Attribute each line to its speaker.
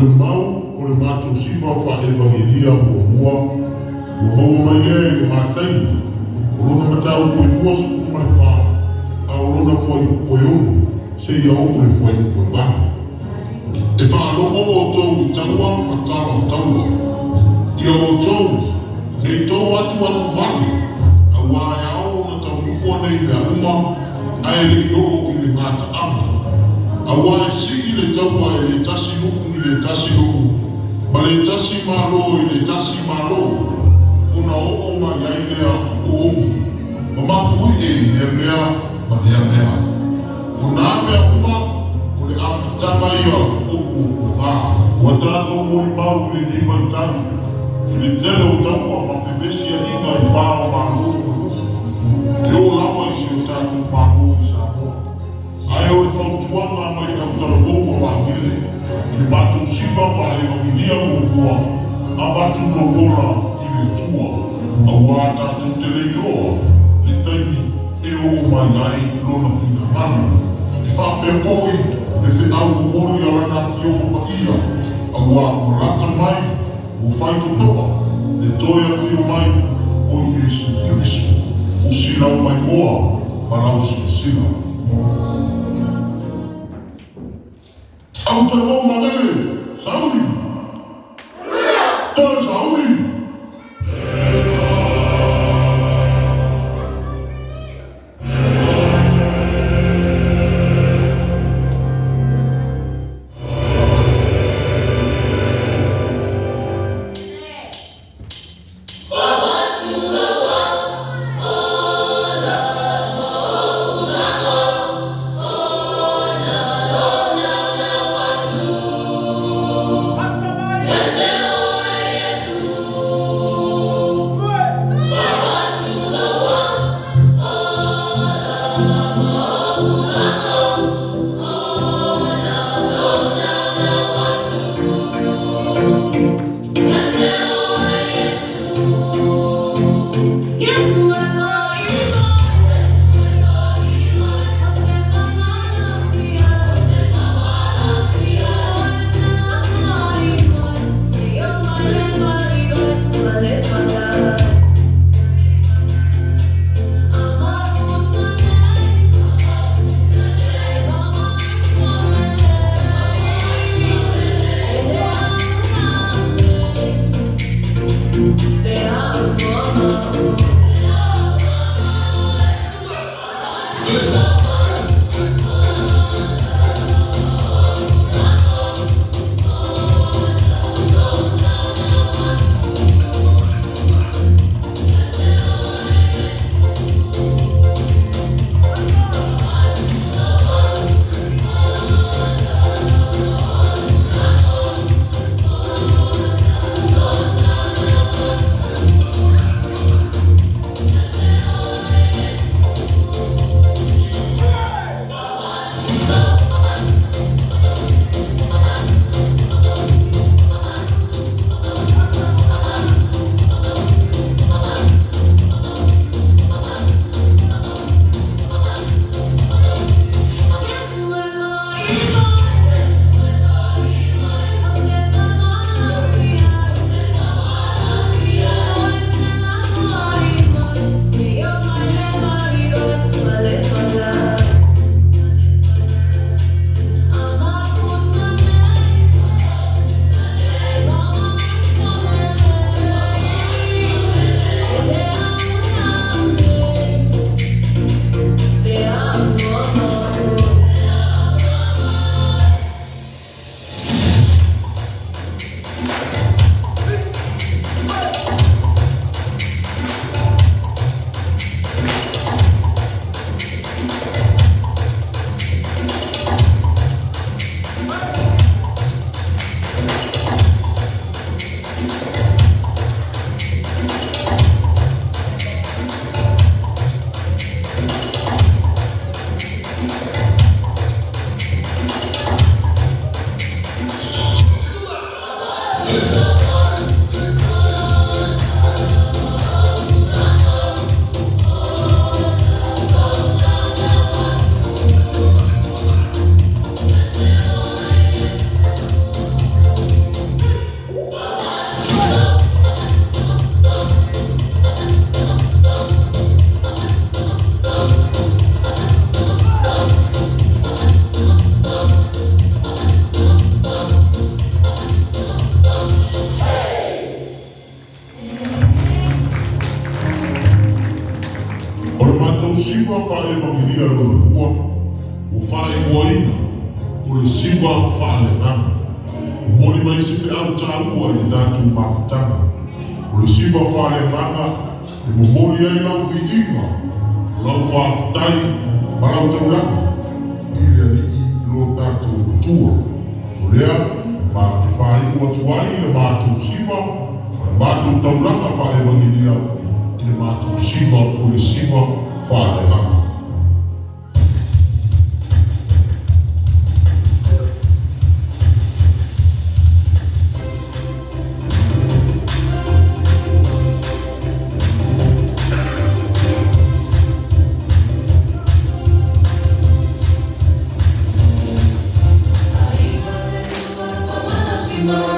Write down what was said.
Speaker 1: le mau o le mātou sifa wha evangelia mua ua maua mai lea i le mātai o lona matau koe mua suku mai wha a o lona whai koe ono se ia o le whai koe wanga. E whaalomo o tau i taua a tala o taua. Ia o tau, nei tau atu mani, a wae ao na tau nukua nei mea uma, a e le ioko ki le ngata ama. A wae si i le taua e le tasi nuku i le tasi nuku, ma le tasi malo i le tasi malo, una o ma iai lea o omu, ma mafui e lea mea ma lea mea. O nā mea uma, o le apitama ia o ngā. Ua tātou mori mau le niwa i tau, i le tele o taua ma whewesi a inga i whao malo. E o lawa i si o tātou malo i Samoa. Ai o e whautuanga mai Autalavou wa wangile, i le mātou siwa whaevangilia mua, a mātou rogola i le tua, a wā tātou te leioa, le taimi e o mai ai lona whina mana. I whapea fōi, le whenau mori a rana whioko ma ia, a wā marata mai, o whaito toa, le toia whio mai, o Yesu Kirisu, o sinau mai moa, marau sina. Autalavou Mangere, Saudi! Tō Saudi!
Speaker 2: Yes,
Speaker 1: siva whaevangiria lona ua, o whaemoina, o le siva whaelengana. Mori mai se fe Autalavou i datu mafutanga. O le siva whaelengana, e momori ai lau viinga, lau whaafutai, ma lau tauranga. Ile ni i lo datu tua. O lea, ma te whaeku atuai le mātou siva, le mātou tauranga whaevangiria, le mātou siva o le siva whaelengana.
Speaker 2: Manna